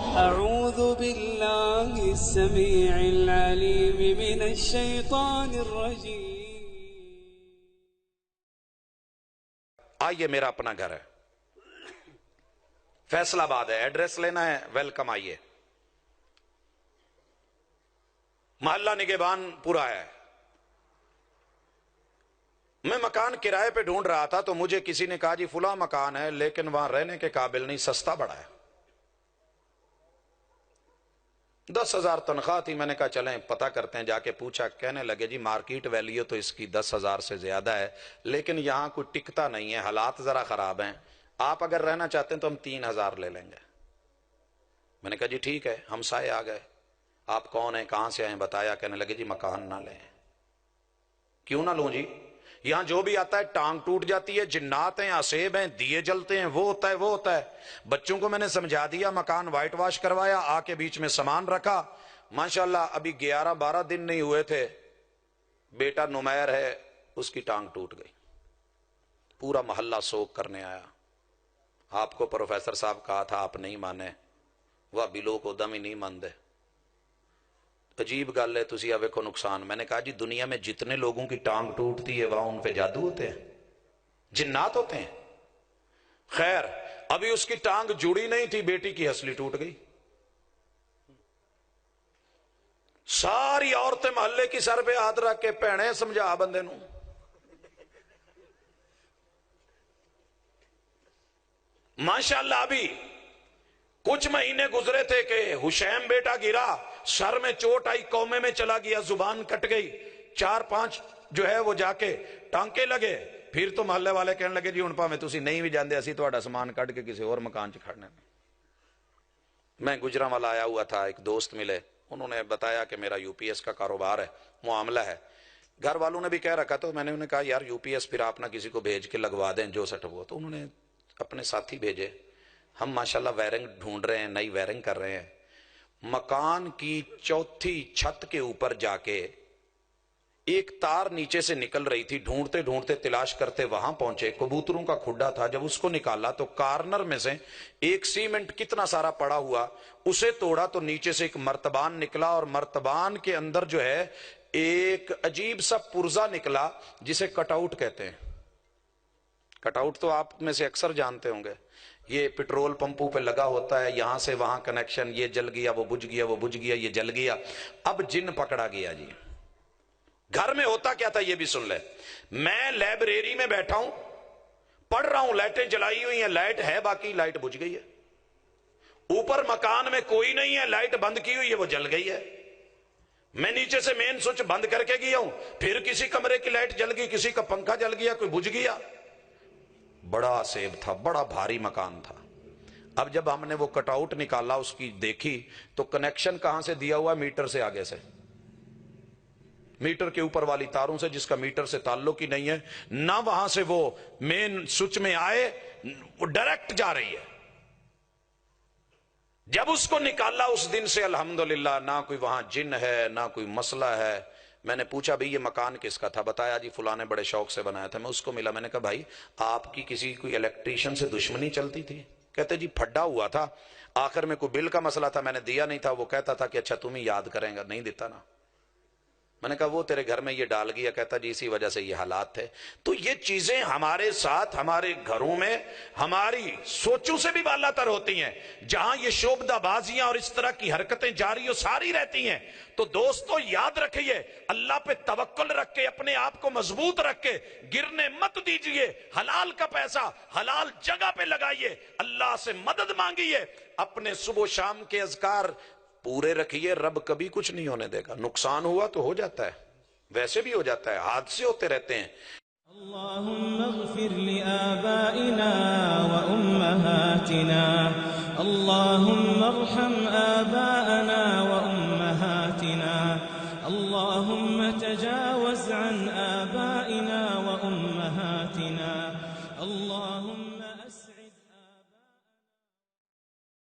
أعوذ بالله السميع العليم من الشيطان الرجيم. آئیے میرا اپنا گھر ہے، فیصل آباد ہے، ایڈریس لینا ہے، ویلکم. آئیے. محلہ نگہبان پورا ہے. میں مکان کرائے پہ ڈھونڈ رہا تھا تو مجھے کسی نے کہا جی فلاں مکان ہے لیکن وہاں رہنے کے قابل نہیں، سستا بڑا ہے. 10,000 تنخواہ تھی. میں نے کہا چلیں پتہ کرتے ہیں. جا کے پوچھا، کہنے لگے جی مارکیٹ ویلیو تو اس کی 10,000 سے زیادہ ہے لیکن یہاں کوئی ٹکتا نہیں ہے، حالات ذرا خراب ہیں، آپ اگر رہنا چاہتے ہیں تو ہم 3,000 لے لیں گے. میں نے کہا جی ٹھیک ہے. ہم سائے آ گئے. آپ کون ہیں، کہاں سے آئے، بتایا. کہنے لگے جی مکان نہ لیں. کیوں نہ لوں جی؟ یہاں جو بھی آتا ہے ٹانگ ٹوٹ جاتی ہے، جنات ہیں، عصیب ہیں، دیے جلتے ہیں، وہ ہوتا ہے وہ ہوتا ہے. بچوں کو میں نے سمجھا دیا، مکان وائٹ واش کروایا، آ کے بیچ میں سامان رکھا. ماشاءاللہ ابھی 11-12 دن نہیں ہوئے تھے، بیٹا نمیر ہے، اس کی ٹانگ ٹوٹ گئی. پورا محلہ سوگ کرنے آیا. آپ کو پروفیسر صاحب کہا تھا، آپ نہیں مانے. وہ بلو کو دم ہی نہیں ماندے. عجیب گل ہے، تسی ویکھو نقصان. میں نے کہا جی دنیا میں جتنے لوگوں کی ٹانگ ٹوٹتی ہے وہاں ان پہ جادو ہوتے ہیں، جنات ہوتے ہیں. خیر ابھی اس کی ٹانگ جڑی نہیں تھی، بیٹی کی ہسلی ٹوٹ گئی. ساری عورتیں محلے کی سر پہ ہاتھ رکھ کے بھینے سمجھا بندے نو. ماشاءاللہ ابھی کچھ مہینے گزرے تھے کہ حشیم بیٹا گرا، سر میں چوٹ آئی، کومے میں چلا گیا، زبان کٹ گئی. 4-5 جو ہے وہ جا کے ٹانکے لگے. پھر تو محلے والے کہنے لگے جی ہن پاویں تسی نہیں بھی جاندے اسی تہاڈا سامان کٹ کے کسی اور مکان چ کھڑنے. میں گجرانوالا آیا ہوا تھا، ایک دوست ملے، انہوں نے بتایا کہ میرا یو پی ایس کا کاروبار ہے، معاملہ ہے. گھر والوں نے بھی کہہ رکھا تو میں نے انہیں کہا یار یو پی ایس پھر آپ نہ کسی کو بھیج کے لگوا دیں جو سٹ وہ. تو انہوں نے اپنے ساتھی بھیجے. ہم ماشاءاللہ وائرنگ ڈھونڈ رہے ہیں، نئی وائرنگ کر رہے ہیں. مکان کی 4تھی چھت کے اوپر جا کے ایک تار نیچے سے نکل رہی تھی. ڈھونڈتے ڈھونڈتے تلاش کرتے وہاں پہنچے. کبوتروں کا کھڈا تھا. جب اس کو نکالا تو کارنر میں سے ایک سیمنٹ کتنا سارا پڑا ہوا، اسے توڑا تو نیچے سے ایک مرتبان نکلا، اور مرتبان کے اندر جو ہے ایک عجیب سا پرزا نکلا جسے کٹ آؤٹ کہتے ہیں. کٹ آؤٹ تو آپ میں سے اکثر جانتے ہوں گے، یہ پٹرول پمپوں پہ لگا ہوتا ہے، یہاں سے وہاں کنیکشن، یہ جل گیا وہ بجھ گیا، وہ بجھ گیا یہ جل گیا. اب جن پکڑا گیا جی. گھر میں ہوتا کیا تھا یہ بھی سن لے. میں لائبریری میں بیٹھا ہوں، پڑھ رہا ہوں، لائٹیں جلائی ہوئی ہیں، لائٹ ہے باقی لائٹ بجھ گئی ہے. اوپر مکان میں کوئی نہیں ہے، لائٹ بند کی ہوئی ہے وہ جل گئی ہے. میں نیچے سے مین سوئچ بند کر کے گیا ہوں، پھر کسی کمرے کی لائٹ جل گئی، کسی کا پنکھا جل گیا، کوئی بجھ گیا. بڑا سیب تھا، بڑا بھاری مکان تھا. اب جب ہم نے وہ کٹ آؤٹ نکالا، اس کی دیکھی تو کنیکشن کہاں سے دیا ہوا؟ میٹر سے آگے سے، میٹر کے اوپر والی تاروں سے، جس کا میٹر سے تعلق ہی نہیں ہے. نہ وہاں سے وہ مین سوئچ میں آئے، وہ ڈائریکٹ جا رہی ہے. جب اس کو نکالا اس دن سے الحمدللہ نہ کوئی وہاں جن ہے نہ کوئی مسئلہ ہے. میں نے پوچھا بھئی یہ مکان کس کا تھا؟ بتایا جی فلاں نے بڑے شوق سے بنایا تھا. میں اس کو ملا، میں نے کہا بھائی آپ کی کسی کوئی الیکٹریشین سے دشمنی چلتی تھی؟ کہتے جی پھڈا ہوا تھا، آخر میں کوئی بل کا مسئلہ تھا، میں نے دیا نہیں تھا. وہ کہتا تھا کہ اچھا تم ہی یاد کریں گا، نہیں دیتا نا. میں نے کہا وہ تیرے گھر میں یہ ڈال گیا. کہتا جی اسی وجہ سے یہ حالات تھے. تو یہ چیزیں ہمارے ساتھ، ہمارے گھروں میں ہماری سوچوں سے بھی بالا تر ہوتی ہیں. جہاں یہ شعبدہ بازیاں اور اس طرح کی حرکتیں جاری و ساری رہتی ہیں. تو دوستو یاد رکھیے، اللہ پہ توکل رکھ کے اپنے آپ کو مضبوط رکھ کے گرنے مت دیجئے. حلال کا پیسہ حلال جگہ پہ لگائیے، اللہ سے مدد مانگیے، اپنے صبح و شام کے اذکار پورے رکھیے. رب کبھی کچھ نہیں ہونے دے گا. نقصان ہوا تو ہو جاتا ہے، ویسے بھی ہو جاتا ہے، حادثے ہوتے رہتے ہیں. اللهم اغفر لآبائنا وأمهاتنا، اللهم ارحم آباءنا